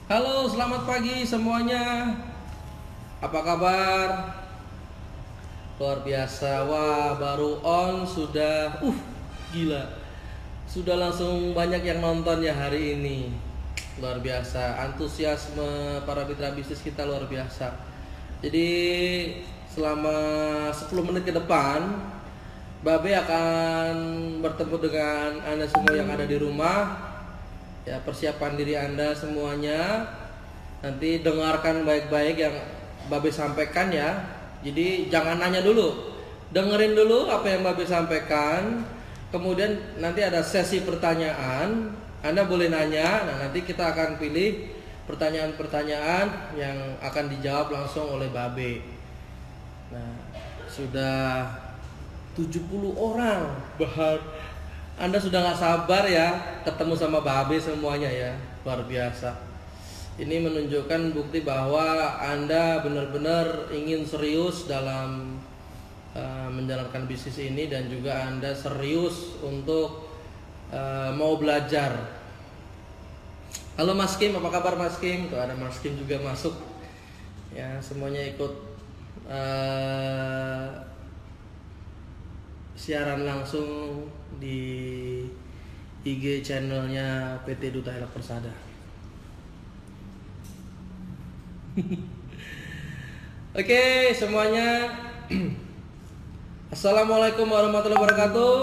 Halo, selamat pagi semuanya. Apa kabar? Luar biasa. Wah, baru on sudah gila. Sudah langsung banyak yang nonton ya hari ini. Luar biasa. Antusiasme para mitra bisnis kita luar biasa. Jadi, selama 10 menit ke depan Babe akan bertemu dengan Anda semua yang ada di rumah. Ya, persiapan diri Anda semuanya. Nanti dengarkan baik-baik yang Babe sampaikan ya. Jadi jangan nanya dulu, dengerin dulu apa yang Babe sampaikan. Kemudian nanti ada sesi pertanyaan, Anda boleh nanya. Nah, nanti kita akan pilih pertanyaan-pertanyaan yang akan dijawab langsung oleh Babe. Nah, sudah 70 orang. Anda sudah gak sabar ya ketemu sama Babe semuanya ya. Luar biasa. Ini menunjukkan bukti bahwa Anda benar-benar ingin serius dalam menjalankan bisnis ini. Dan juga Anda serius untuk mau belajar. Halo Mas Kim, apa kabar Mas Kim? Tuh ada Mas Kim juga masuk. Ya, semuanya ikut siaran langsung di IG channelnya PT Duta Helak Persada. Oke, semuanya. Assalamualaikum warahmatullahi wabarakatuh.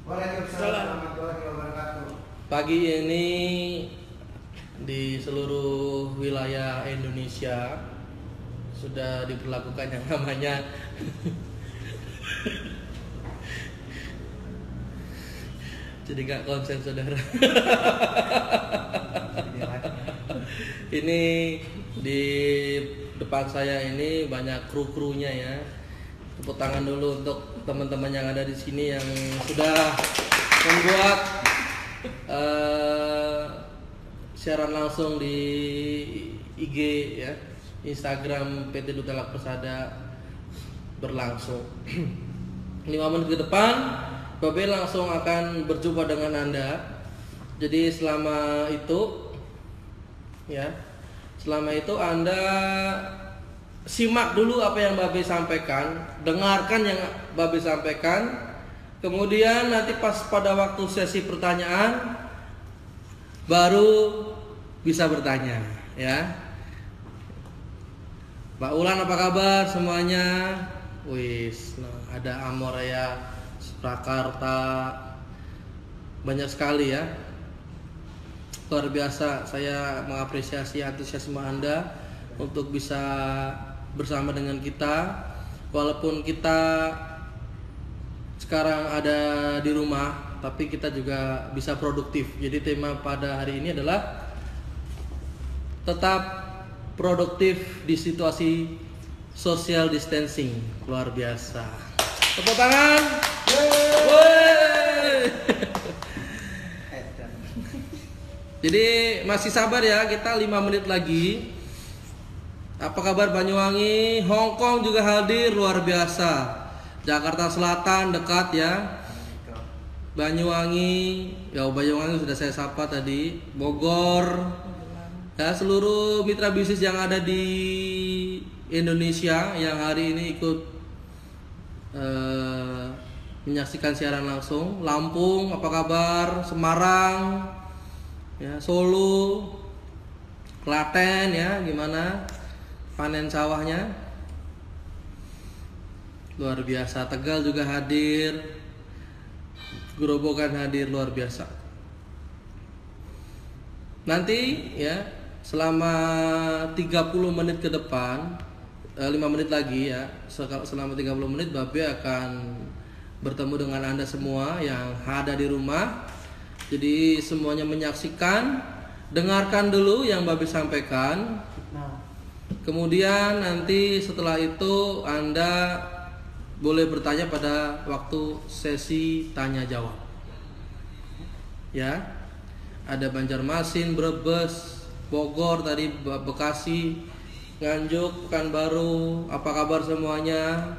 Waalaikumsalam warahmatullahi wabarakatuh. Pagi ini di seluruh wilayah Indonesia sudah diberlakukan yang namanya jadi gak konsen saudara. Ini di depan saya ini banyak kru-krunya ya. Tepuk tangan dulu untuk teman-teman yang ada di sini yang sudah membuat siaran langsung di IG ya, Instagram PT Duta Helak Persada berlangsung. 5 menit ke depan Babe langsung akan berjumpa dengan Anda. Jadi selama itu ya, selama itu Anda simak dulu apa yang Babe sampaikan, dengarkan yang Babe sampaikan. Kemudian nanti pas pada waktu sesi pertanyaan baru bisa bertanya ya. Pak Ulan apa kabar semuanya? Wis, nah, ada Amorea Surakarta, banyak sekali ya. Luar biasa, saya mengapresiasi antusiasme Anda untuk bisa bersama dengan kita. Walaupun kita sekarang ada di rumah, tapi kita juga bisa produktif. Jadi tema pada hari ini adalah tetap produktif di situasi social distancing. Luar biasa. Tepuk tangan. Jadi masih sabar ya, kita 5 menit lagi. Apa kabar Banyuwangi? Hong Kong juga hadir, luar biasa. Jakarta Selatan dekat ya. Banyuwangi, ya Banyuwangi sudah saya sapa tadi. Bogor, ya seluruh mitra bisnis yang ada di Indonesia yang hari ini ikut menyaksikan siaran langsung. Lampung, apa kabar? Semarang, ya Solo, Klaten ya, gimana panen sawahnya? Luar biasa. Tegal juga hadir, Gerobokan hadir, luar biasa. Nanti ya selama 30 menit ke depan, 5 menit lagi ya, selama 30 menit Babe akan bertemu dengan Anda semua yang ada di rumah. Jadi semuanya menyaksikan, dengarkan dulu yang Babe sampaikan. Kemudian nanti setelah itu Anda boleh bertanya pada waktu sesi tanya jawab. Ya. Ada Banjarmasin, Brebes, Bogor tadi, Bekasi, Nganjuk, Pekanbaru. Apa kabar semuanya?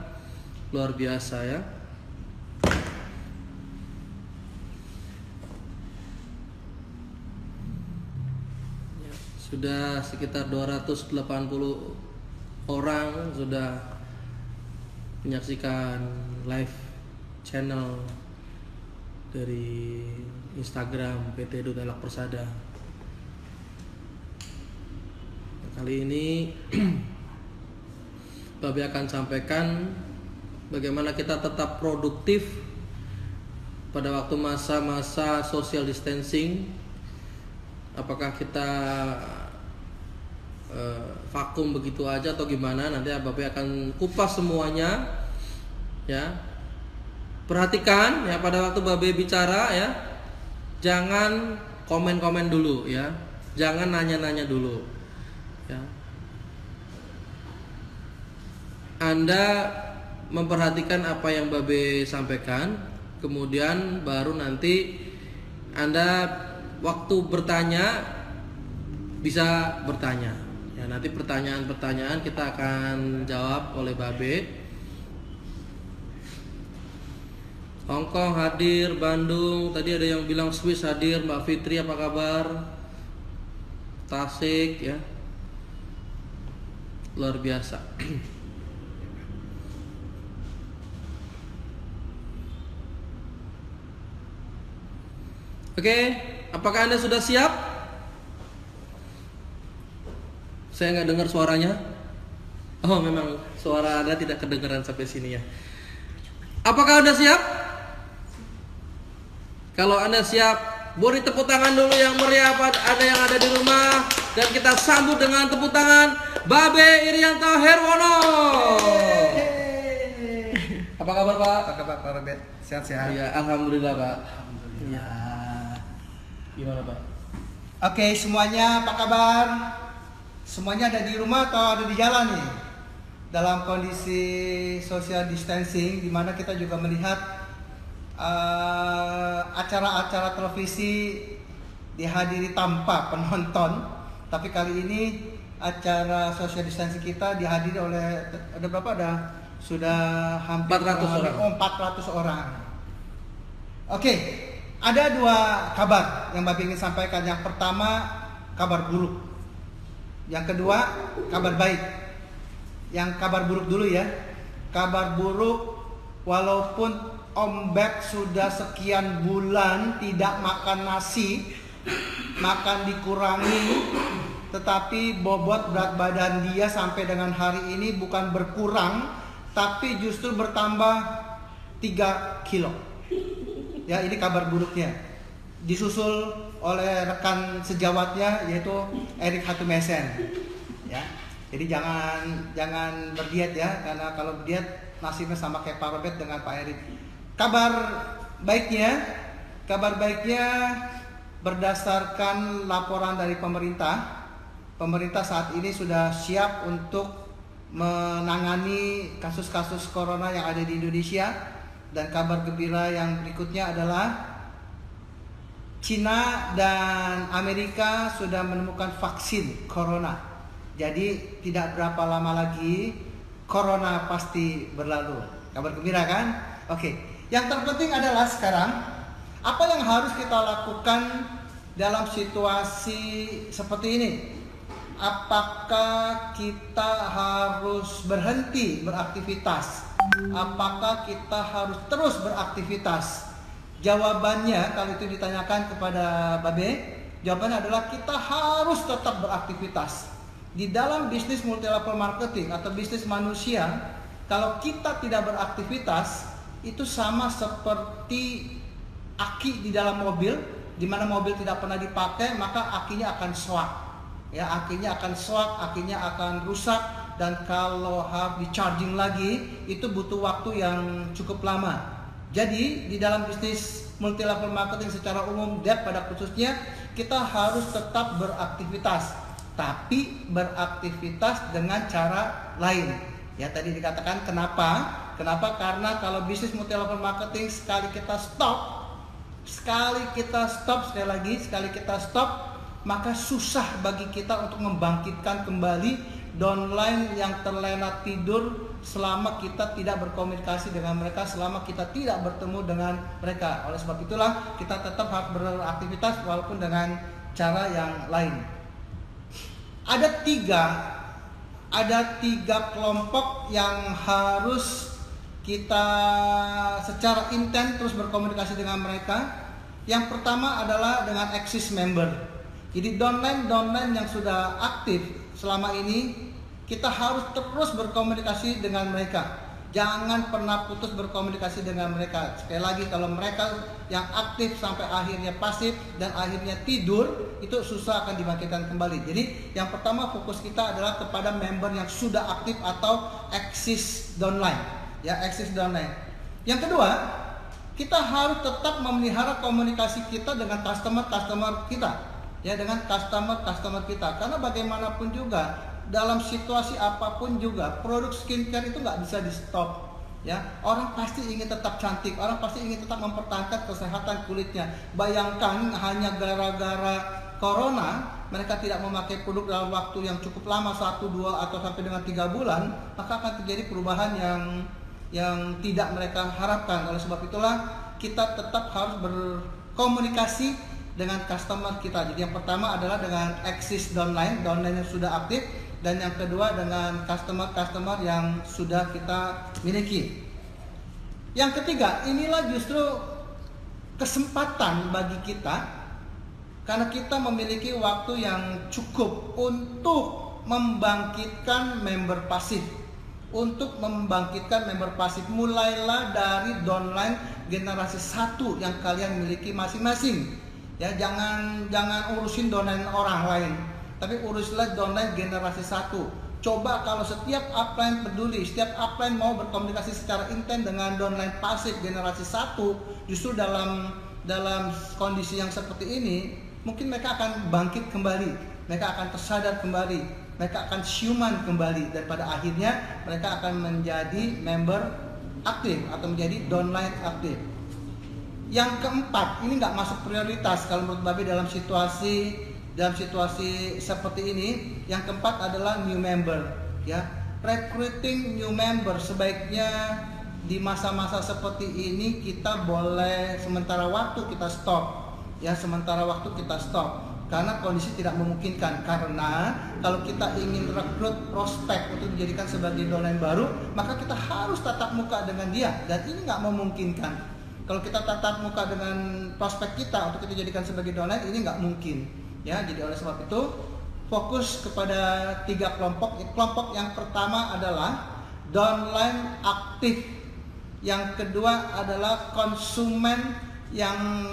Luar biasa ya. Sudah sekitar 280 orang sudah menyaksikan live channel dari Instagram PT Dutelak Persada. Kali ini Babe akan sampaikan bagaimana kita tetap produktif pada waktu masa-masa social distancing. Apakah kita vakum begitu aja atau gimana? Nanti Babe akan kupas semuanya, ya. Perhatikan ya, pada waktu Babe bicara ya, jangan komen-komen dulu ya, jangan nanya-nanya dulu ya. Anda memperhatikan apa yang Babe sampaikan, kemudian baru nanti Anda waktu bertanya bisa bertanya ya. Nanti pertanyaan-pertanyaan kita akan jawab oleh Babe. Hongkong hadir, Bandung, tadi ada yang bilang Swiss hadir, Mbak Fitri apa kabar? Tasik ya, luar biasa. Oke, apakah Anda sudah siap? Saya nggak dengar suaranya. Oh, memang suara Anda tidak kedengaran sampai sini ya. Apakah Anda siap? Kalau Anda siap, beri tepuk tangan dulu yang meriah pada Anda yang ada di rumah, dan kita sambut dengan tepuk tangan Babe Irianto Herwono. Apa kabar Pak? Apa kabar Pak Robert? Sehat-sehat? Iya, alhamdulillah Pak. Alhamdulillah. Gimana Pak? Oke, semuanya apa kabar? Semuanya ada di rumah atau ada di jalan nih? Dalam kondisi social distancing, di mana kita juga melihat acara-acara televisi dihadiri tanpa penonton, tapi kali ini acara social distancing kita dihadiri oleh ada berapa? Sudah hampir 400 orang. 400 orang. Oke, ada dua kabar yang Babe ingin sampaikan. Yang pertama kabar buruk, yang kedua kabar baik. Yang kabar buruk dulu ya. Kabar buruk, walaupun Om Beb sudah sekian bulan tidak makan nasi, makan dikurangi, tetapi bobot berat badan dia sampai dengan hari ini bukan berkurang, tapi justru bertambah 3 kilo. Ya, ini kabar buruknya. Disusul oleh rekan sejawatnya yaitu Erik Hatumesen. Ya. Jadi jangan berdiet ya, karena kalau berdiet nasibnya sama kayak Pak Robert dengan Pak Erik. Kabar baiknya berdasarkan laporan dari pemerintah saat ini sudah siap untuk menangani kasus-kasus corona yang ada di Indonesia. Dan kabar gembira yang berikutnya adalah Cina dan Amerika sudah menemukan vaksin corona. Jadi tidak berapa lama lagi corona pasti berlalu. Kabar gembira kan? Oke. Yang terpenting adalah sekarang apa yang harus kita lakukan dalam situasi seperti ini. Apakah kita harus berhenti beraktivitas? Apakah kita harus terus beraktivitas? Jawabannya kalau itu ditanyakan kepada Babe, jawabannya adalah kita harus tetap beraktivitas. Di dalam bisnis multi level marketing atau bisnis manusia, kalau kita tidak beraktivitas, itu sama seperti aki di dalam mobil, di mana mobil tidak pernah dipakai, maka akinya akan swak. Ya, akinya akan swak, akinya akan rusak, dan kalau harus di-charging lagi itu butuh waktu yang cukup lama. Jadi di dalam bisnis multi level marketing secara umum dan pada khususnya kita harus tetap beraktivitas, tapi beraktivitas dengan cara lain. Ya, tadi dikatakan kenapa? Karena kalau bisnis multi level marketing sekali kita stop, maka susah bagi kita untuk membangkitkan kembali downline yang terlena tidur selama kita tidak berkomunikasi dengan mereka, selama kita tidak bertemu dengan mereka. Oleh sebab itulah kita tetap harus beraktivitas walaupun dengan cara yang lain. Ada tiga kelompok yang harus kita secara intens terus berkomunikasi dengan mereka. Yang pertama adalah dengan eksis member. Jadi downline yang sudah aktif selama ini, kita harus terus berkomunikasi dengan mereka. Jangan pernah putus berkomunikasi dengan mereka. Sekali lagi, kalau mereka yang aktif sampai akhirnya pasif dan akhirnya tidur, itu susah akan dibangkitkan kembali. Jadi yang pertama fokus kita adalah kepada member yang sudah aktif atau eksis downline. Ya, eksis downline. Yang kedua, kita harus tetap memelihara komunikasi kita dengan customer kita. Ya, dengan customer kita. Karena bagaimanapun juga, dalam situasi apapun juga, produk skincare itu nggak bisa di stop. Ya, orang pasti ingin tetap cantik, orang pasti ingin tetap mempertahankan kesehatan kulitnya. Bayangkan hanya gara-gara corona mereka tidak memakai produk dalam waktu yang cukup lama, 1, 2 atau sampai dengan 3 bulan, maka akan terjadi perubahan yang tidak mereka harapkan. Oleh sebab itulah kita tetap harus berkomunikasi dengan customer kita. Jadi yang pertama adalah dengan eksis downline yang sudah aktif, dan yang kedua dengan customer yang sudah kita miliki. Yang ketiga, inilah justru kesempatan bagi kita, karena kita memiliki waktu yang cukup untuk membangkitkan member pasif. Mulailah dari downline generasi 1 yang kalian miliki masing-masing. Ya, jangan urusin downline orang lain, tapi uruslah downline generasi 1. Coba kalau setiap upline peduli, setiap upline mau berkomunikasi secara intens dengan downline pasif generasi 1, justru dalam kondisi yang seperti ini, mungkin mereka akan bangkit kembali, mereka akan tersadar kembali, mereka akan siuman kembali, dan pada akhirnya mereka akan menjadi member aktif atau menjadi downline aktif. Yang keempat, ini nggak masuk prioritas kalau menurut Babe dalam situasi seperti ini. Yang keempat adalah new member. Ya, recruiting new member sebaiknya di masa-masa seperti ini kita boleh sementara waktu kita stop. Ya, karena kondisi tidak memungkinkan. Karena kalau kita ingin rekrut prospek untuk dijadikan sebagai downline baru, maka kita harus tatap muka dengan dia, dan ini nggak memungkinkan. Kalau kita tatap muka dengan prospek kita untuk kita jadikan sebagai downline, ini nggak mungkin. Ya, jadi oleh sebab itu fokus kepada 3 kelompok. Kelompok yang pertama adalah downline aktif. Yang kedua adalah konsumen yang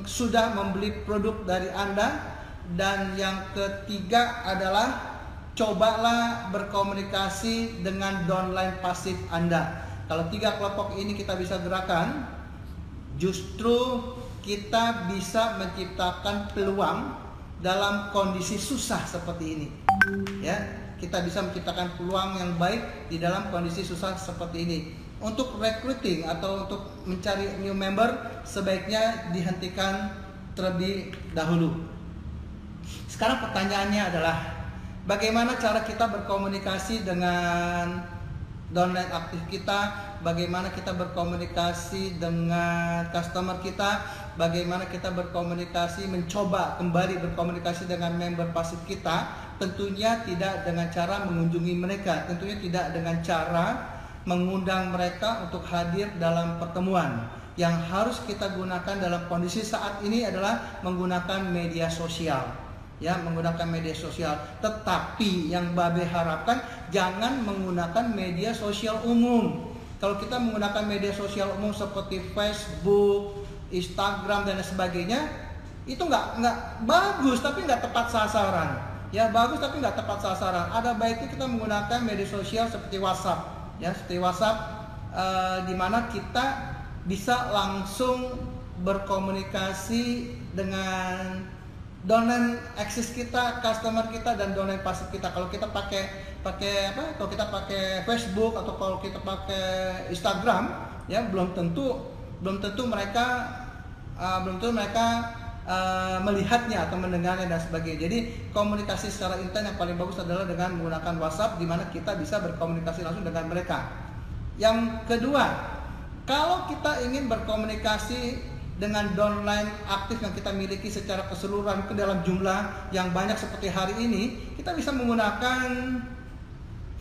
sudah membeli produk dari Anda, dan yang ketiga adalah cobalah berkomunikasi dengan downline pasif Anda. Kalau 3 kelompok ini kita bisa gerakan, justru kita bisa menciptakan peluang dalam kondisi susah seperti ini. Ya, kita bisa menciptakan peluang yang baik di dalam kondisi susah seperti ini. Untuk recruiting atau untuk mencari new member sebaiknya dihentikan terlebih dahulu. Sekarang pertanyaannya adalah, bagaimana cara kita berkomunikasi dengan downline aktif kita? Bagaimana kita berkomunikasi dengan customer kita? Bagaimana kita mencoba kembali berkomunikasi dengan member pasif kita? Tentunya tidak dengan cara mengunjungi mereka, tentunya tidak dengan cara mengundang mereka untuk hadir dalam pertemuan. Yang harus kita gunakan dalam kondisi saat ini adalah menggunakan media sosial. Ya, menggunakan media sosial. Tetapi yang Babe harapkan, jangan menggunakan media sosial umum. Kalau kita menggunakan media sosial umum seperti Facebook, Instagram dan sebagainya, itu nggak bagus, tapi nggak tepat sasaran. Ya, bagus tapi nggak tepat sasaran. Ada baiknya kita menggunakan media sosial seperti WhatsApp. Ya, seperti WhatsApp, di mana kita bisa langsung berkomunikasi dengan downline eksis kita, customer kita, dan downline pasif kita. Kalau kita pakai kalau kita pakai Facebook atau kalau kita pakai Instagram, ya belum tentu mereka melihatnya atau mendengarnya dan sebagainya. Jadi komunikasi secara intens yang paling bagus adalah dengan menggunakan WhatsApp, di mana kita bisa berkomunikasi langsung dengan mereka. Yang kedua, kalau kita ingin berkomunikasi dengan downline aktif yang kita miliki secara keseluruhan ke dalam jumlah yang banyak seperti hari ini, kita bisa menggunakan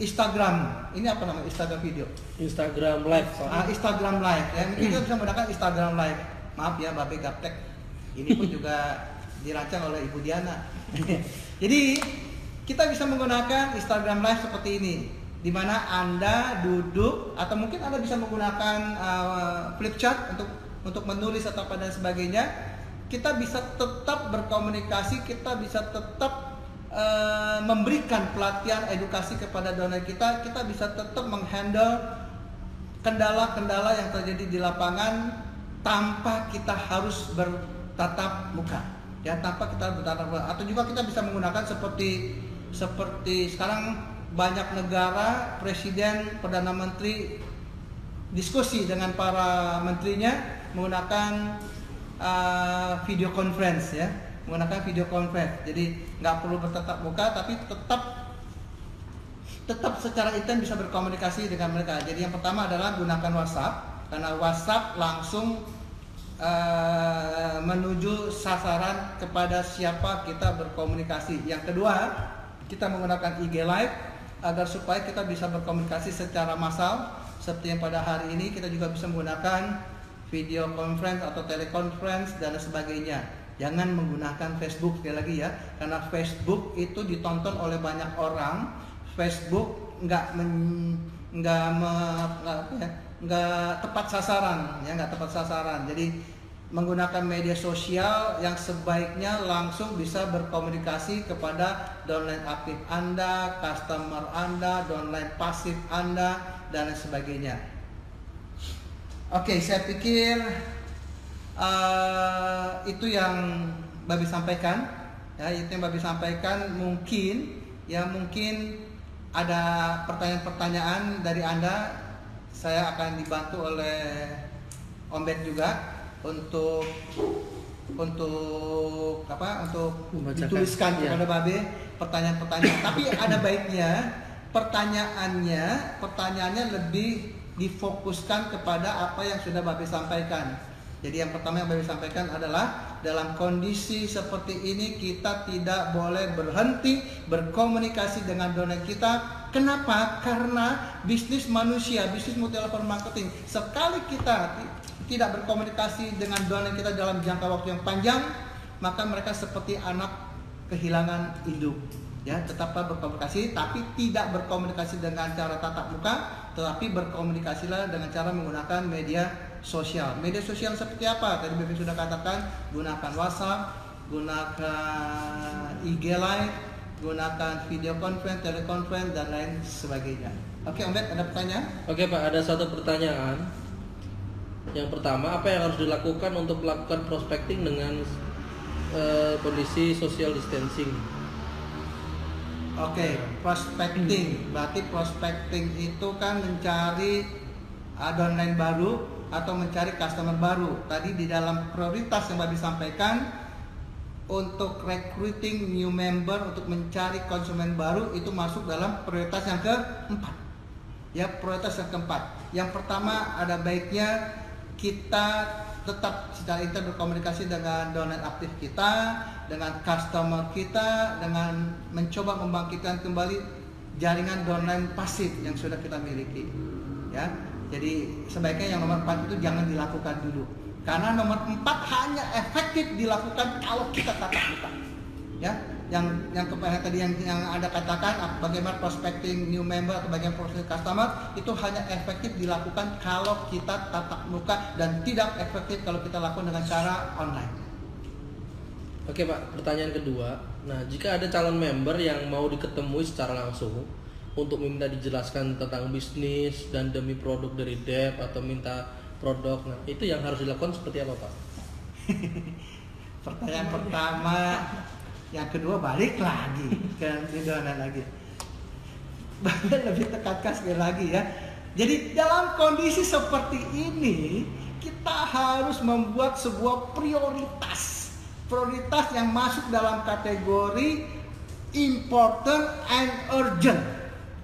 Instagram. Ini apa namanya? Instagram video. Instagram live. Instagram live ya. Mungkin kita bisa menggunakan Instagram live. Maaf ya, Babe Gaptek. Ini pun juga dirancang oleh Ibu Diana. Jadi kita bisa menggunakan Instagram live seperti ini, di mana Anda duduk atau mungkin Anda bisa menggunakan flip chart untuk menulis atau apa dan sebagainya. Kita bisa tetap berkomunikasi, kita bisa tetap memberikan pelatihan edukasi kepada donor kita. Kita bisa tetap menghandle kendala-kendala yang terjadi di lapangan tanpa kita harus bertatap muka, ya, tanpa kita bertatap muka. Atau juga kita bisa menggunakan seperti sekarang banyak negara, presiden, perdana menteri diskusi dengan para menterinya menggunakan video conference, ya, menggunakan video conference. Jadi nggak perlu bertatap muka, tapi tetap secara intens bisa berkomunikasi dengan mereka. Jadi yang pertama adalah gunakan WhatsApp, karena WhatsApp langsung menuju sasaran kepada siapa kita berkomunikasi. Yang kedua, kita menggunakan IG Live agar supaya kita bisa berkomunikasi secara massal. Seperti yang pada hari ini kita juga bisa menggunakan video conference atau teleconference dan sebagainya. Jangan menggunakan Facebook sekali lagi ya, karena Facebook itu ditonton oleh banyak orang. Facebook nggak tepat sasaran, ya, nggak tepat sasaran. Jadi menggunakan media sosial yang sebaiknya langsung bisa berkomunikasi kepada downline aktif Anda, customer Anda, downline pasif Anda, dan lain sebagainya. Oke, saya pikir itu yang Babi sampaikan, ya, itu yang Babi sampaikan. Mungkin ada pertanyaan-pertanyaan dari Anda. Saya akan dibantu oleh Om Ben juga untuk dituliskan kepada Babe pertanyaan-pertanyaan. Tapi ada baiknya pertanyaannya lebih difokuskan kepada apa yang sudah Babe sampaikan. Jadi yang pertama yang Babe sampaikan adalah dalam kondisi seperti ini kita tidak boleh berhenti berkomunikasi dengan donor kita. Kenapa? Karena bisnis manusia, bisnis multi level marketing, sekali kita tidak berkomunikasi dengan donor kita dalam jangka waktu yang panjang, maka mereka seperti anak kehilangan induk. Ya, tetaplah berkomunikasi, tapi tidak berkomunikasi dengan cara tatap muka, tetapi berkomunikasilah dengan cara menggunakan media sosial. Media sosial seperti apa? Tadi Baby sudah katakan, gunakan WhatsApp, gunakan IG Live, gunakan video conference, teleconference, dan lain sebagainya. Oke, Om Ben, ada pertanyaan? Oke Pak, ada satu pertanyaan. Yang pertama, apa yang harus dilakukan untuk melakukan prospecting dengan kondisi social distancing? Oke, prospecting. Berarti prospecting itu kan mencari downline baru atau mencari customer baru. Tadi di dalam prioritas yang Babi sampaikan, untuk recruiting new member, untuk mencari konsumen baru, itu masuk dalam prioritas yang keempat. Ya, prioritas yang keempat. Yang pertama, ada baiknya kita tetap secara intens berkomunikasi dengan downline aktif kita, dengan customer kita, dengan mencoba membangkitkan kembali jaringan downline pasif yang sudah kita miliki. Ya, jadi sebaiknya yang nomor 4 itu jangan dilakukan dulu, karena nomor 4 hanya efektif dilakukan kalau kita tatap muka. Ya, yang tadi yang Anda katakan, bagaimana prospecting new member atau bagaimana prospecting customer, itu hanya efektif dilakukan kalau kita tatap muka dan tidak efektif kalau kita lakukan dengan cara online. Oke Pak, pertanyaan kedua. Nah, jika ada calon member yang mau diketemui secara langsung untuk minta dijelaskan tentang bisnis dan demi produk dari Dep atau minta produk, nah itu yang harus dilakukan seperti apa Pak? Pertanyaan pertama, yang kedua balik lagi ke donor lagi. Lebih tekankan sekali lagi ya. Jadi dalam kondisi seperti ini kita harus membuat sebuah prioritas yang masuk dalam kategori important and urgent,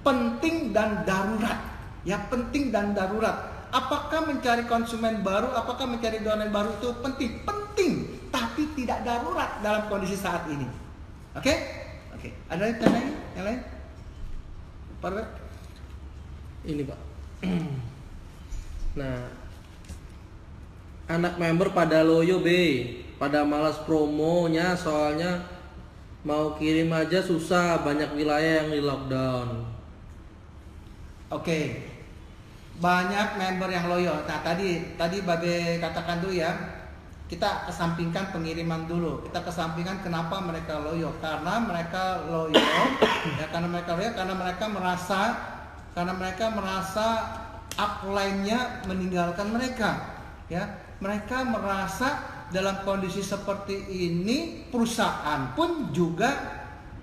penting dan darurat. Ya, penting dan darurat. Apakah mencari konsumen baru, apakah mencari downline baru itu penting? Penting, tapi tidak darurat dalam kondisi saat ini. Oke? Oke. Ada yang lain? Yang lain? Pak Robert? Ini Pak. Nah, anak member pada loyo B, pada malas promonya soalnya mau kirim aja susah, banyak wilayah yang di lockdown. Oke. Banyak member yang loyo. Nah, tadi Babe katakan dulu ya. Kita kesampingkan pengiriman dulu. Kita kesampingkan kenapa mereka loyo. Karena mereka loyo ya, karena mereka merasa upline-nya meninggalkan mereka. Ya, mereka merasa dalam kondisi seperti ini perusahaan pun juga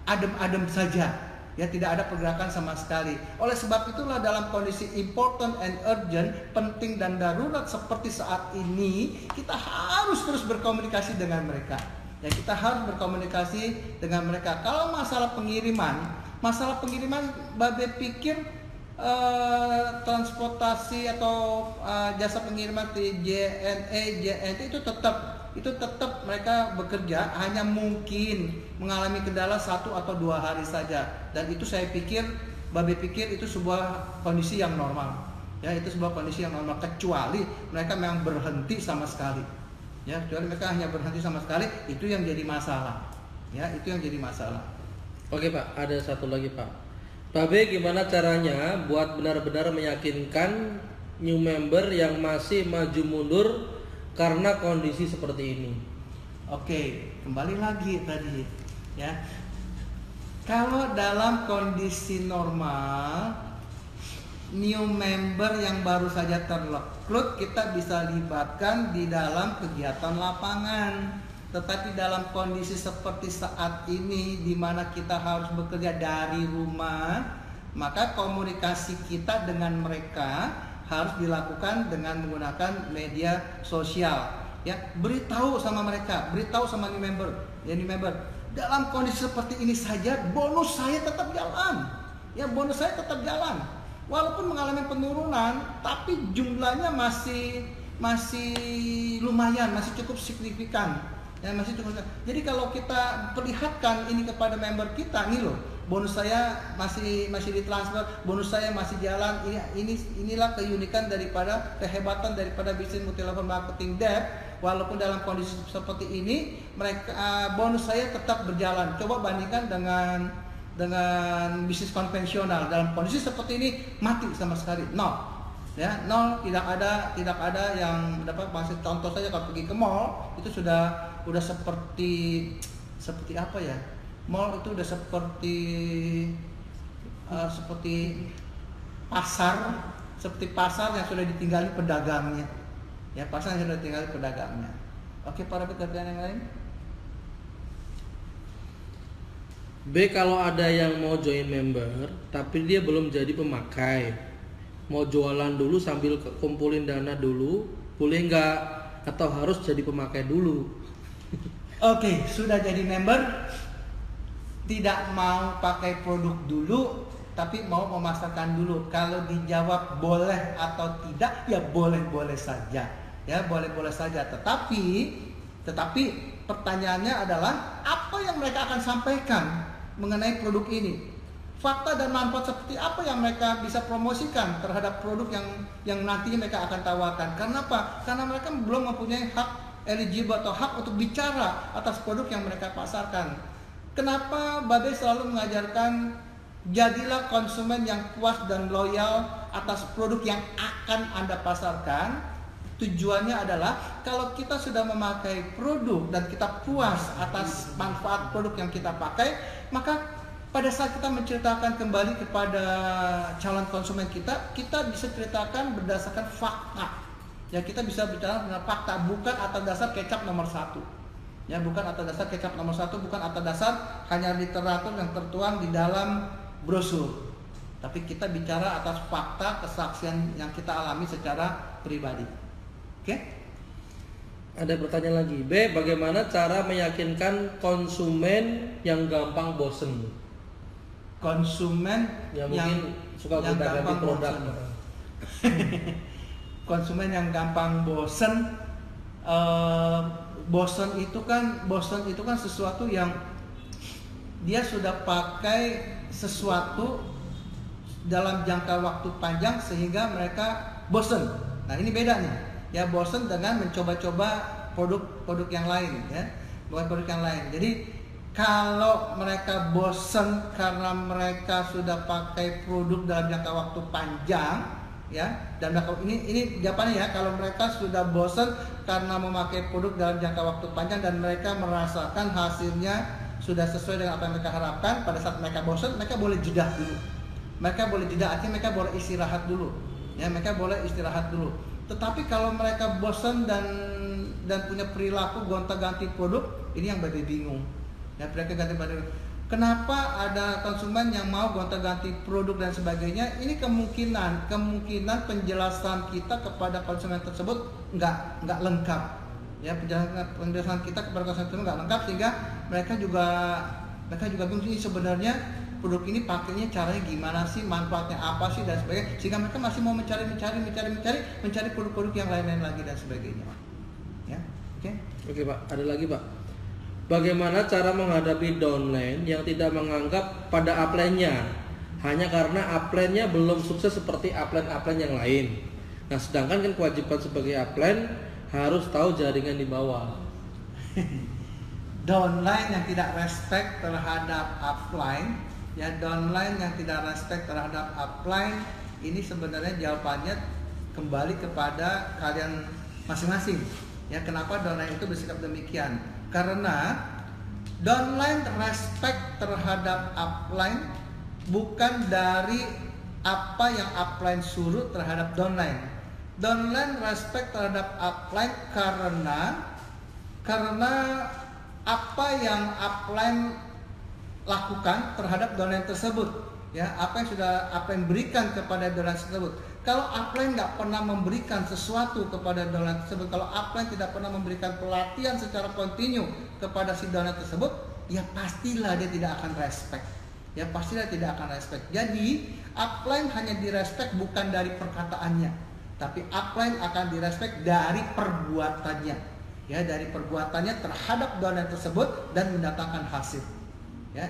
adem-adem saja. Ya, tidak ada pergerakan sama sekali. Oleh sebab itulah dalam kondisi important and urgent, penting dan darurat seperti saat ini, kita harus terus berkomunikasi dengan mereka. Ya, kita harus berkomunikasi dengan mereka. Kalau masalah pengiriman Babe pikir transportasi atau jasa pengiriman di JNE, JNT itu tetap mereka bekerja, hanya mungkin mengalami kendala 1 atau 2 hari saja, dan itu Babe pikir itu sebuah kondisi yang normal. Ya, itu sebuah kondisi yang normal, kecuali mereka memang berhenti sama sekali. Ya, kecuali mereka hanya berhenti sama sekali, itu yang jadi masalah. Ya, itu yang jadi masalah. Oke Pak, ada satu lagi Pak. Babe gimana caranya buat benar-benar meyakinkan new member yang masih maju mundur karena kondisi seperti ini? Oke, kembali lagi tadi ya. Kalau dalam kondisi normal, new member yang baru saja terrekrut kita bisa libatkan di dalam kegiatan lapangan. Tetapi dalam kondisi seperti saat ini di mana kita harus bekerja dari rumah, maka komunikasi kita dengan mereka harus dilakukan dengan menggunakan media sosial. Ya, beritahu sama mereka, beritahu sama new member, dalam kondisi seperti ini saja bonus saya tetap jalan. Ya, bonus saya tetap jalan. Walaupun mengalami penurunan, tapi jumlahnya masih lumayan, masih cukup signifikan. Ya, masih cukup. Jadi kalau kita perlihatkan ini kepada member kita, nih loh, bonus saya masih ditransfer, bonus saya masih jalan. Inilah keunikan daripada kehebatan daripada bisnis multi level marketing dev. Walaupun dalam kondisi seperti ini, mereka bonus saya tetap berjalan. Coba bandingkan dengan bisnis konvensional, dalam kondisi seperti ini mati sama sekali, nol. Ya, nol, tidak ada yang dapat. Masih contoh saja, kalau pergi ke mall itu sudah seperti apa ya? Mall itu udah seperti pasar yang sudah ditinggali pedagangnya. Ya, pasar yang sudah ditinggali pedagangnya. Oke, para pekerjaan yang lain. B, kalau ada yang mau join member tapi dia belum jadi pemakai, mau jualan dulu sambil kumpulin dana dulu, boleh nggak? Atau harus jadi pemakai dulu? Oke, sudah jadi member, tidak mau pakai produk dulu, tapi mau memasarkan dulu. Kalau dijawab boleh atau tidak, ya boleh-boleh saja. Ya, boleh-boleh saja. Tetapi pertanyaannya adalah apa yang mereka akan sampaikan mengenai produk ini? Fakta dan manfaat seperti apa yang mereka bisa promosikan terhadap produk yang nantinya mereka akan tawarkan. Karena apa? Karena mereka belum mempunyai hak eligible atau hak untuk bicara atas produk yang mereka pasarkan. Kenapa Babe selalu mengajarkan jadilah konsumen yang puas dan loyal atas produk yang akan Anda pasarkan? Tujuannya adalah kalau kita sudah memakai produk dan kita puas atas manfaat produk yang kita pakai, maka pada saat kita menceritakan kembali kepada calon konsumen kita bisa ceritakan berdasarkan fakta. Ya, kita bisa bicara dengan fakta, bukan atas dasar kecap nomor 1. Ya, bukan atas dasar kecap nomor 1, bukan atas dasar hanya literatur yang tertuang di dalam brosur. Tapi kita bicara atas fakta, kesaksian yang kita alami secara pribadi. Oke? Ada pertanyaan lagi. B, bagaimana cara meyakinkan konsumen yang gampang bosen? Konsumen yang mungkin suka gonta-ganti produk. konsumen yang gampang bosen. Bosen itu kan sesuatu yang dia sudah pakai sesuatu dalam jangka waktu panjang sehingga mereka bosen. Nah ini beda nih, ya bosen dengan mencoba-coba produk yang lain, ya bukan produk yang lain. Jadi kalau mereka bosen karena mereka sudah pakai produk dalam jangka waktu panjang, ya, dan ini jawabannya ya, kalau mereka sudah bosen karena memakai produk dalam jangka waktu panjang dan mereka merasakan hasilnya sudah sesuai dengan apa yang mereka harapkan, pada saat mereka bosen mereka boleh jeda dulu. Mereka boleh jeda, artinya mereka boleh istirahat dulu. Ya, mereka boleh istirahat dulu. Tetapi kalau mereka bosan dan punya perilaku gonta-ganti produk, ini yang Babe bingung. Ya, mereka ganti produk. Kenapa ada konsumen yang mau gonta-ganti produk dan sebagainya? Ini kemungkinan penjelasan kita kepada konsumen tersebut nggak lengkap. Ya, penjelasan kita kepada konsumen tersebut nggak lengkap sehingga mereka juga bingung ini sebenarnya produk ini pakainya caranya gimana sih, manfaatnya apa sih dan sebagainya, sehingga mereka masih mau mencari produk-produk yang lain-lain lagi dan sebagainya. Ya, oke Pak, ada lagi Pak. Bagaimana cara menghadapi downline yang tidak menganggap pada upline-nya hanya karena upline-nya belum sukses seperti upline yang lain. Nah, sedangkan kan kewajiban sebagai upline harus tahu jaringan di bawah. Downline yang tidak respect terhadap upline, ya, downline yang tidak respect terhadap upline, ini sebenarnya jawabannya kembali kepada kalian masing-masing. Ya, kenapa downline itu bersikap demikian? Karena downline respect terhadap upline bukan dari apa yang upline suruh terhadap downline. Downline respect terhadap upline karena apa yang upline lakukan terhadap downline tersebut, ya, apa yang sudah upline berikan kepada downline tersebut. Kalau upline nggak pernah memberikan sesuatu kepada downline tersebut, kalau upline tidak pernah memberikan pelatihan secara kontinu kepada si downline tersebut, ya pastilah dia tidak akan respect. Ya pastilah tidak akan respect. Jadi upline hanya direspect bukan dari perkataannya, tapi upline akan direspect dari perbuatannya. Ya, dari perbuatannya terhadap downline tersebut dan mendatangkan hasil. Ya,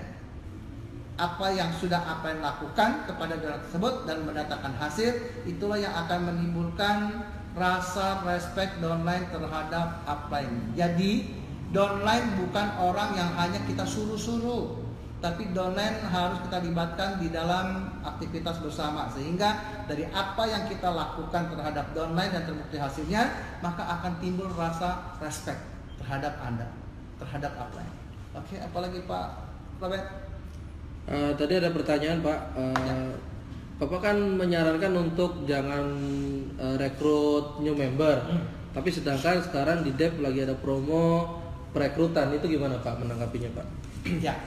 apa yang sudah upline lakukan kepada downline tersebut dan mendatangkan hasil, itulah yang akan menimbulkan rasa respect downline terhadap upline. Jadi downline bukan orang yang hanya kita suruh-suruh, tapi downline harus kita libatkan di dalam aktivitas bersama, sehingga dari apa yang kita lakukan terhadap downline dan terbukti hasilnya, maka akan timbul rasa respect terhadap Anda, terhadap upline. Oke, apalagi Pak Robert? Tadi ada pertanyaan Pak. Bapak kan menyarankan untuk jangan rekrut new member, tapi sedangkan sekarang di Dev lagi ada promo perekrutan, itu gimana Pak menanggapinya Pak? Ya,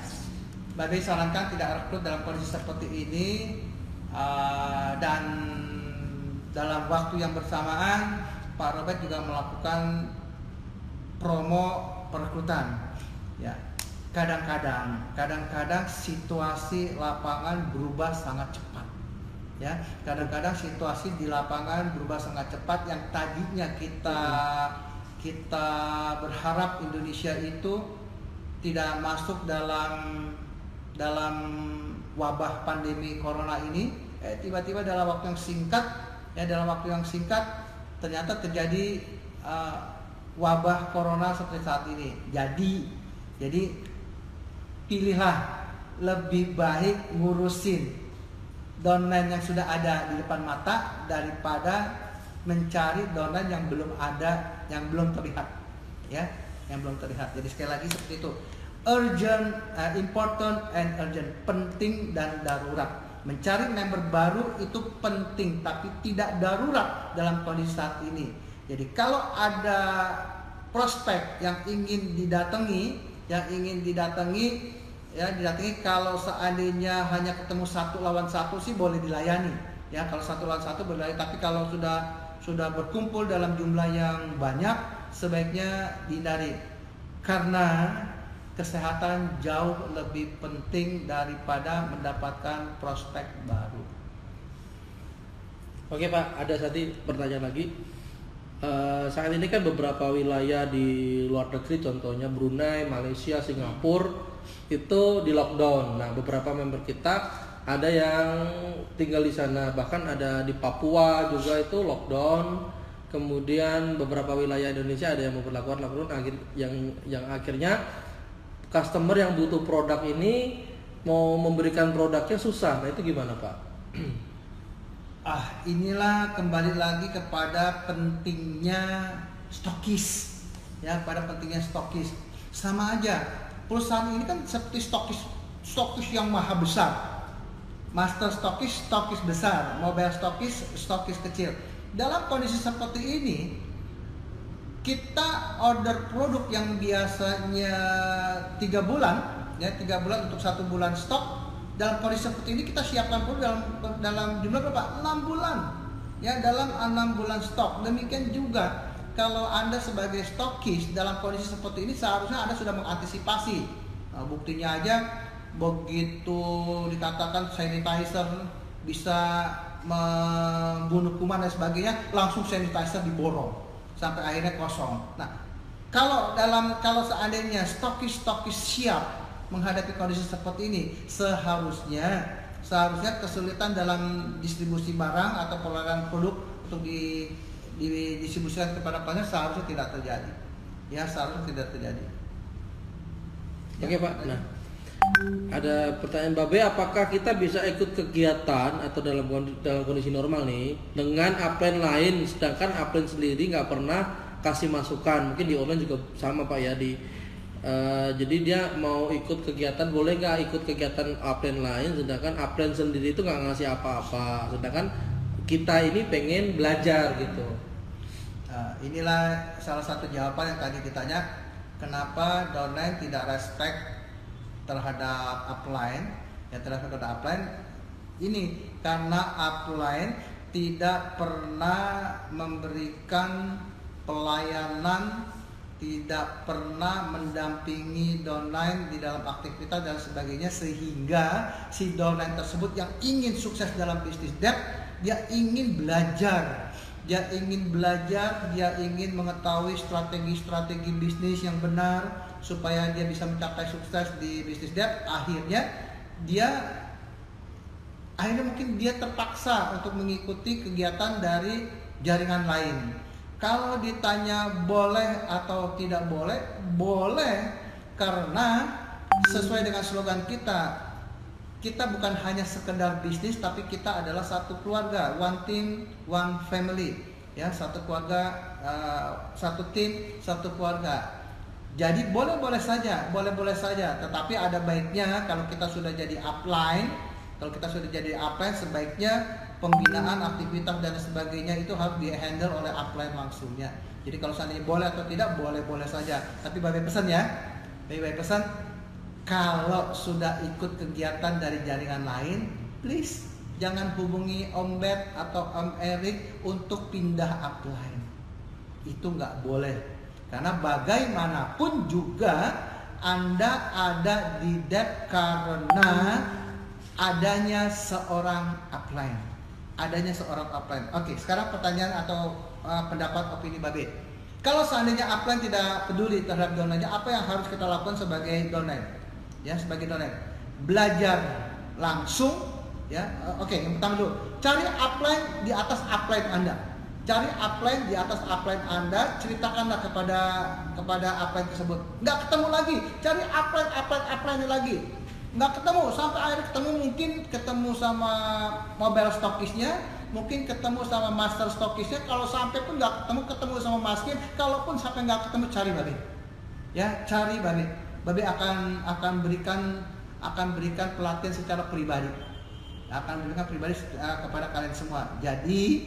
Babe sarankan tidak rekrut dalam kondisi seperti ini, dan dalam waktu yang bersamaan Pak Robert juga melakukan promo perekrutan. Ya, kadang-kadang situasi lapangan berubah sangat cepat. Ya, kadang-kadang situasi di lapangan berubah sangat cepat. Yang tadinya kita berharap Indonesia itu tidak masuk dalam wabah pandemi corona ini, tiba-tiba dalam waktu yang singkat ternyata terjadi wabah corona seperti saat ini. Jadi pilihlah, lebih baik ngurusin downline yang sudah ada di depan mata daripada mencari downline yang belum ada, yang belum terlihat, ya, yang belum terlihat. Jadi sekali lagi seperti itu. Urgent, important and urgent, penting dan darurat. Mencari member baru itu penting, tapi tidak darurat dalam kondisi saat ini. Jadi kalau ada prospek yang ingin didatangi, kalau seandainya hanya ketemu 1 lawan 1 sih boleh dilayani. Ya, kalau 1 lawan 1 boleh dilayani, tapi kalau sudah berkumpul dalam jumlah yang banyak, sebaiknya dihindari. Karena kesehatan jauh lebih penting daripada mendapatkan prospek baru. Oke Pak, ada tadi pertanyaan lagi. Saat ini kan beberapa wilayah di luar negeri, contohnya Brunei, Malaysia, Singapura, itu di lockdown. Nah, beberapa member kita ada yang tinggal di sana, bahkan ada di Papua juga itu lockdown. Kemudian beberapa wilayah Indonesia ada yang memperlakukan lockdown, yang akhirnya customer yang butuh produk ini mau memberikan produknya susah. Nah, itu gimana Pak? Inilah kembali lagi kepada pentingnya stokis, ya, pada pentingnya stokis. Sama aja, perusahaan ini kan seperti stokis yang maha besar. Master stokis besar, mobile stokis kecil. Dalam kondisi seperti ini, kita order produk yang biasanya 3 bulan, ya 3 bulan untuk 1 bulan stok. Dalam kondisi seperti ini kita siapkan produk dalam jumlah berapa? 6 bulan. Ya, dalam 6 bulan stok. Demikian juga kalau Anda sebagai stokis dalam kondisi seperti ini seharusnya Anda sudah mengantisipasi. Nah, buktinya aja begitu dikatakan sanitizer bisa membunuh kuman dan sebagainya, langsung sanitizer diborong sampai akhirnya kosong. Nah, kalau seandainya stokis siap menghadapi kondisi seperti ini, seharusnya kesulitan dalam distribusi barang atau pengeluaran produk untuk didistribusikan kepada pelanggan seharusnya tidak terjadi. Ya, seharusnya tidak terjadi. Oke Pak. Nah, ada pertanyaan Babe, apakah kita bisa ikut kegiatan atau dalam kondisi normal nih dengan upline lain, sedangkan upline sendiri nggak pernah kasih masukan? Mungkin di online juga sama Pak ya, jadi dia mau ikut kegiatan, boleh nggak ikut kegiatan upline lain, sedangkan upline sendiri itu nggak ngasih apa-apa, sedangkan kita ini pengen belajar gitu. Inilah salah satu jawaban yang tadi ditanya, kenapa downline tidak respect terhadap upline, ya terhadap upline. Ini karena upline tidak pernah memberikan pelayanan, tidak pernah mendampingi downline di dalam aktivitas dan sebagainya, sehingga si downline tersebut yang ingin sukses dalam bisnis debt, dia ingin belajar, dia ingin mengetahui strategi bisnis yang benar supaya dia bisa mencapai sukses di bisnis debt. Akhirnya mungkin dia terpaksa untuk mengikuti kegiatan dari jaringan lain. Kalau ditanya boleh atau tidak boleh, boleh, karena sesuai dengan slogan kita bukan hanya sekedar bisnis, tapi kita adalah satu keluarga, one team, one family, ya, satu keluarga, satu tim, satu keluarga. Jadi boleh-boleh saja, tetapi ada baiknya kalau kita sudah jadi upline, sebaiknya pembinaan aktivitas dan sebagainya itu harus di-handle oleh upline langsungnya. Jadi kalau seandainya boleh atau tidak, boleh saja. Tapi Babe pesan ya, kalau sudah ikut kegiatan dari jaringan lain, please jangan hubungi Om Bet atau Om Erik untuk pindah upline. Itu nggak boleh. Karena bagaimanapun juga Anda ada di debt karena adanya seorang upline. Oke, sekarang pertanyaan atau pendapat opini Babe. Kalau seandainya upline tidak peduli terhadap downline, apa yang harus kita lakukan sebagai downline? Ya, sebagai downline, belajar langsung. Ya, oke. Yang pertama dulu, cari upline di atas upline Anda. Ceritakanlah kepada upline tersebut. Nggak ketemu lagi, cari upline lagi. Nggak ketemu, sampai akhirnya ketemu sama mobile stokisnya, mungkin ketemu sama master stokisnya. Kalau sampai pun nggak ketemu sama maskin. Kalaupun sampai nggak ketemu, cari Babe. Ya, cari Babe. Babe akan berikan pelatihan secara pribadi. Kepada kalian semua. Jadi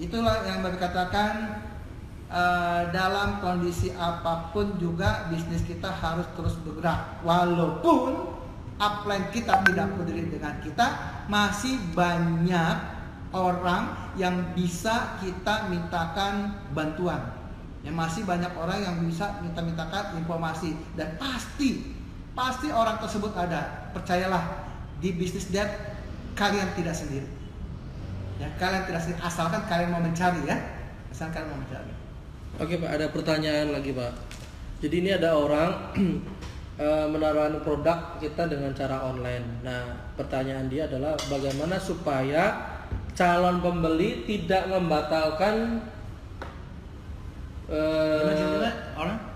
itulah yang Babe katakan. Dalam kondisi apapun juga bisnis kita harus terus bergerak, walaupun upline kita tidak peduli dengan kita, masih banyak orang yang bisa kita mintakan bantuan, ya, masih banyak orang yang bisa mintakan informasi, dan pasti orang tersebut ada. Percayalah, di bisnis debt kalian tidak sendiri. Ya, kalian tidak sendiri, asalkan kalian mau mencari ya. Asalkan kalian mau mencari. Oke Pak, ada pertanyaan lagi Pak. Jadi ini ada orang menawarkan produk kita dengan cara online. Nah, pertanyaan dia adalah bagaimana supaya calon pembeli tidak membatalkan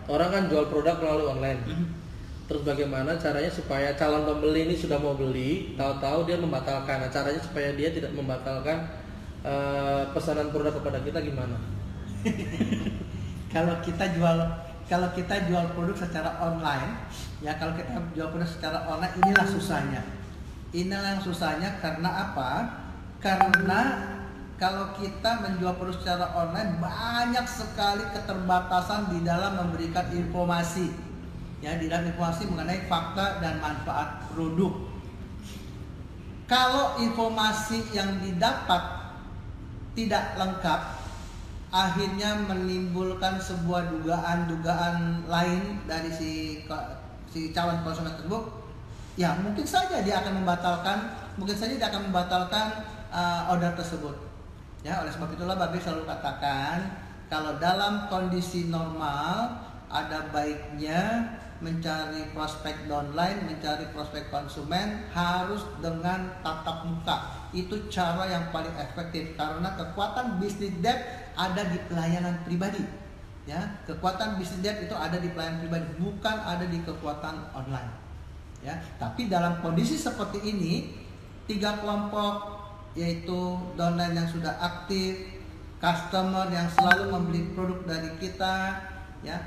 orang kan jual produk melalui online. Terus bagaimana caranya supaya calon pembeli ini sudah mau beli, tahu-tahu dia membatalkan. Nah, caranya supaya dia tidak membatalkan pesanan produk kepada kita gimana? Kalau kita jual produk secara online, ya kalau kita jual produk secara online inilah susahnya. Inilah yang susahnya karena apa? Karena kalau kita menjual produk secara online banyak sekali keterbatasan di dalam memberikan informasi. Ya, di dalam informasi mengenai fakta dan manfaat produk. Kalau informasi yang didapat tidak lengkap, akhirnya menimbulkan sebuah dugaan-dugaan lain dari si calon konsumen tersebut. Ya, mungkin saja dia akan membatalkan order tersebut. Ya, oleh sebab itulah Babe selalu katakan kalau dalam kondisi normal ada baiknya mencari prospek downline, mencari prospek konsumen harus dengan tatap muka. Itu cara yang paling efektif karena kekuatan bisnis depth ada di pelayanan pribadi. Ya, kekuatan bisnis depth itu ada di pelayanan pribadi, bukan ada di kekuatan online. Ya, tapi dalam kondisi seperti ini, 3 kelompok yaitu downline yang sudah aktif, customer yang selalu membeli produk dari kita, ya.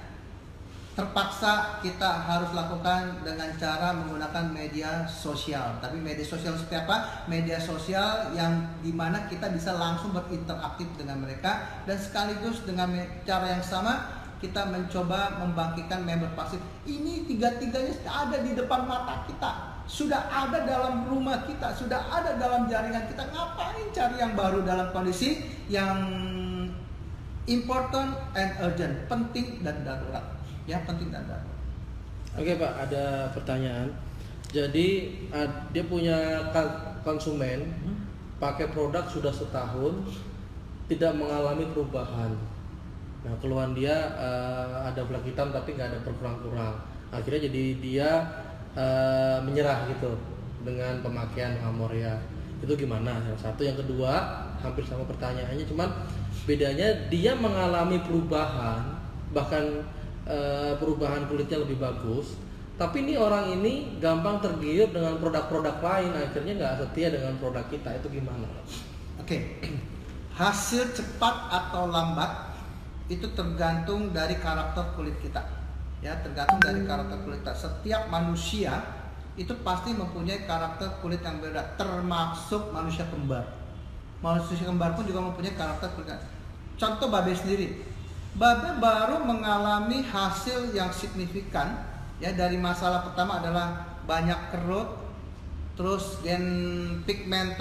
Terpaksa kita harus lakukan dengan cara menggunakan media sosial. Tapi media sosial seperti apa? Media sosial yang dimana kita bisa langsung berinteraktif dengan mereka. Dan sekaligus dengan cara yang sama kita mencoba membangkitkan member pasif. Ini tiga-tiganya ada di depan mata kita. Sudah ada dalam rumah kita, sudah ada dalam jaringan kita. Ngapain cari yang baru dalam kondisi yang important and urgent, penting dan darurat. Ya, penting dan darurat. Oke Pak, ada pertanyaan. Jadi dia punya konsumen pakai produk sudah setahun tidak mengalami perubahan. Nah, keluhan dia ada flek hitam tapi nggak ada berkurang-kurang. Akhirnya jadi dia menyerah gitu dengan pemakaian Amorea. Itu gimana? Yang satu, yang kedua hampir sama pertanyaannya, cuman bedanya dia mengalami perubahan, bahkan perubahan kulitnya lebih bagus, tapi ini orang ini gampang tergiur dengan produk-produk lain, akhirnya nggak setia dengan produk kita. Itu gimana? Oke. Hasil cepat atau lambat itu tergantung dari karakter kulit kita. Ya, tergantung dari karakter kulit kita. Setiap manusia itu pasti mempunyai karakter kulit yang berbeda, termasuk manusia kembar. Manusia kembar pun juga mempunyai karakter kulit. Contoh Babe sendiri. Babe baru mengalami hasil yang signifikan, ya, dari masalah pertama adalah banyak kerut, terus pigmen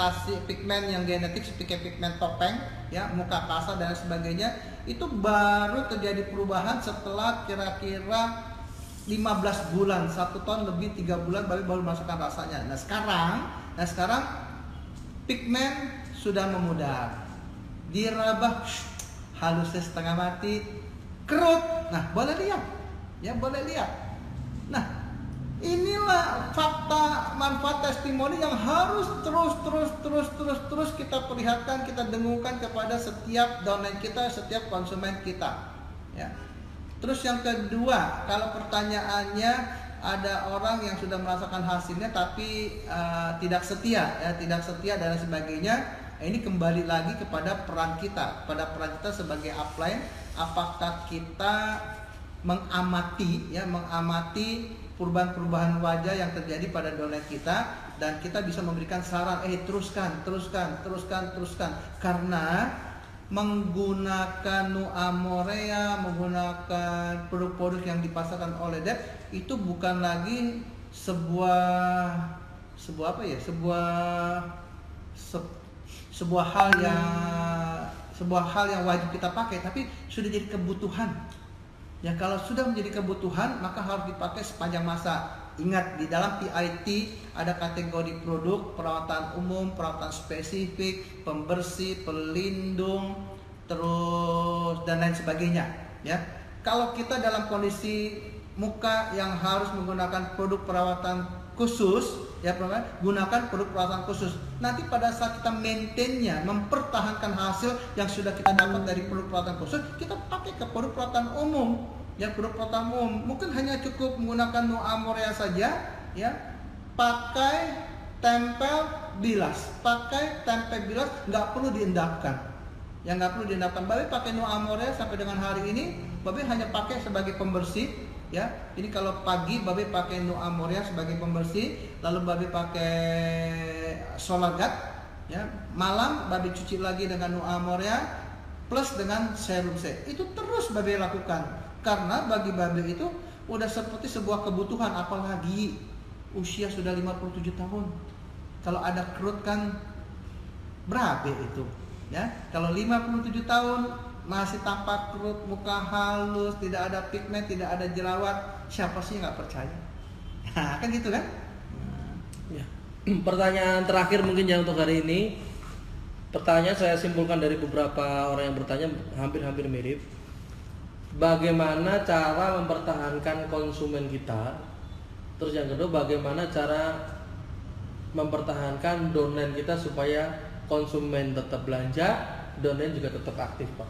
yang genetik seperti pigmen topeng, ya, muka kasar dan sebagainya. Itu baru terjadi perubahan setelah kira-kira 15 bulan, 1 tahun lebih 3 bulan baru merasakan rasanya. Nah sekarang pigmen sudah memudar, dirabah halusnya setengah mati, kerut. Nah, boleh lihat, ya, boleh lihat. Nah, inilah fakta manfaat testimoni yang harus terus kita perlihatkan, kita dengungkan kepada setiap downline kita, setiap konsumen kita. Ya. Terus yang kedua, kalau pertanyaannya ada orang yang sudah merasakan hasilnya tapi tidak setia, ya, tidak setia dan sebagainya. Ini kembali lagi kepada peran kita, sebagai upline. Apakah kita mengamati perubahan-perubahan wajah yang terjadi pada downline kita, dan kita bisa memberikan saran, teruskan, karena menggunakan Nu Amorea, menggunakan produk-produk yang dipasarkan oleh Dep itu bukan lagi sebuah hal yang wajib kita pakai, tapi sudah jadi kebutuhan. Ya kalau sudah menjadi kebutuhan maka harus dipakai sepanjang masa. Ingat, di dalam PIT ada kategori produk, perawatan umum, perawatan spesifik, pembersih, pelindung, terus dan lain sebagainya. Ya, kalau kita dalam kondisi muka yang harus menggunakan produk perawatan khusus, ya gunakan produk perawatan khusus. Nanti pada saat kita maintainnya, mempertahankan hasil yang sudah kita dapat dari produk perawatan khusus, kita pakai ke produk perawatan umum. Ya, produk perawatan umum mungkin hanya cukup menggunakan No Amorea saja, ya. Pakai tempel bilas, nggak perlu diendapkan. Yang nggak perlu diendapkan. Babe pakai No Amorea sampai dengan hari ini, Babe hanya pakai sebagai pembersih. Ya, ini kalau pagi Babe pakai No Amorea sebagai pembersih, lalu Babe pakai Solar Guard, ya. Malam Babe cuci lagi dengan No Amorea plus dengan serum C. Itu terus Babe lakukan karena bagi Babe itu udah seperti sebuah kebutuhan, apalagi usia sudah 57 tahun. Kalau ada kerut kan berabe itu, ya. Kalau 57 tahun masih tampak kerut, muka halus, tidak ada pigmen, tidak ada jerawat, siapa sih nggak percaya? Nah, kan gitu kan? Ya. Pertanyaan terakhir mungkin ya untuk hari ini. Pertanyaan saya simpulkan dari beberapa orang yang bertanya hampir-hampir mirip. Bagaimana cara mempertahankan konsumen kita? Terus yang kedua, bagaimana cara mempertahankan downline kita supaya konsumen tetap belanja, downline juga tetap aktif, Pak?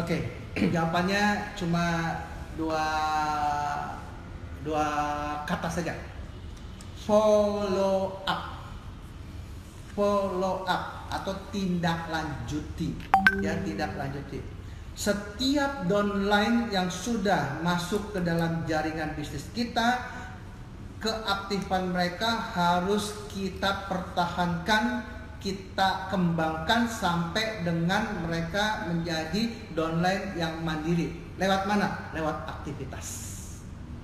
Oke, jawabannya cuma dua kata saja. Follow up atau tindak lanjuti, ya, tindak lanjuti. Setiap downline yang sudah masuk ke dalam jaringan bisnis kita, keaktifan mereka harus kita pertahankan, kita kembangkan sampai dengan mereka menjadi downline yang mandiri. Lewat mana? Lewat aktivitas.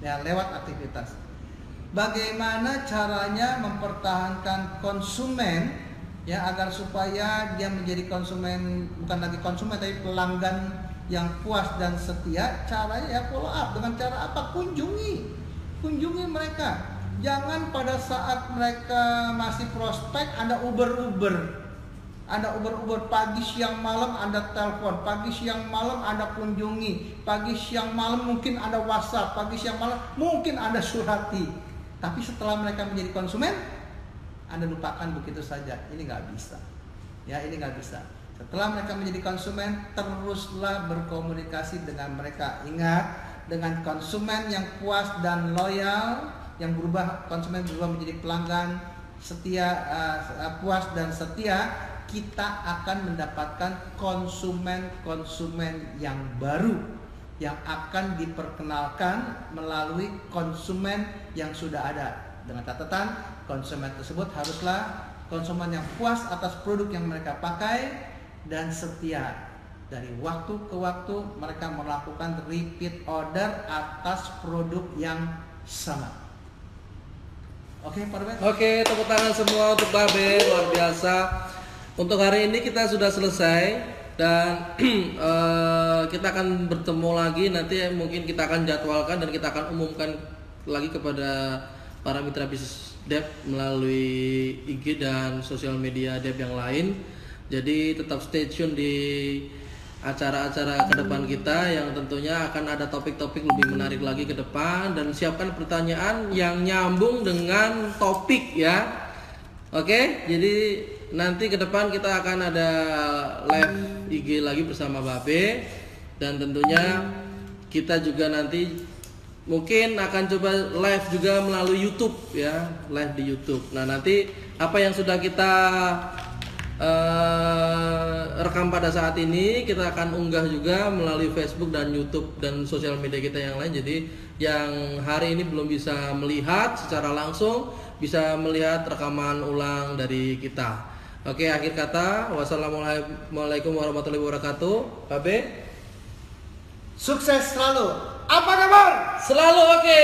Ya, lewat aktivitas. Bagaimana caranya mempertahankan konsumen, ya, agar supaya dia menjadi konsumen, bukan lagi konsumen tapi pelanggan yang puas dan setia? Caranya ya follow up. Dengan cara apa? Kunjungi mereka. Jangan pada saat mereka masih prospek Anda uber-uber pagi siang malam Anda telepon, pagi siang malam Anda kunjungi, pagi siang malam mungkin Anda WhatsApp, pagi siang malam mungkin Anda surati. Tapi setelah mereka menjadi konsumen, Anda lupakan begitu saja. Ini nggak bisa. Ya, ini nggak bisa. Setelah mereka menjadi konsumen, teruslah berkomunikasi dengan mereka. Ingat, dengan konsumen yang puas dan loyal, yang konsumen berubah menjadi pelanggan setia, puas dan setia, kita akan mendapatkan konsumen yang baru yang akan diperkenalkan melalui konsumen yang sudah ada. Dengan catatan, konsumen tersebut haruslah konsumen yang puas atas produk yang mereka pakai dan setia. Dari waktu ke waktu mereka melakukan repeat order atas produk yang sama. Oke, Pak Robert? Oke, tepuk tangan semua untuk Babe, luar biasa. Untuk hari ini kita sudah selesai dan kita akan bertemu lagi nanti, mungkin kita akan jadwalkan dan kita akan umumkan lagi kepada para mitra bisnis Dep melalui IG dan sosial media Dep yang lain. Jadi tetap stay tune di acara-acara ke depan kita yang tentunya akan ada topik-topik lebih menarik lagi ke depan, dan siapkan pertanyaan yang nyambung dengan topik ya. Oke, jadi nanti ke depan kita akan ada live IG lagi bersama Babe, dan tentunya kita juga nanti mungkin akan coba live juga melalui YouTube ya, live di YouTube. Nah, nanti apa yang sudah kita rekam pada saat ini kita akan unggah juga melalui Facebook dan YouTube dan sosial media kita yang lain. Jadi yang hari ini belum bisa melihat secara langsung bisa melihat rekaman ulang dari kita. Oke, akhir kata, wassalamualaikum warahmatullahi wabarakatuh. Babe, sukses selalu. Apa kabar? Selalu oke.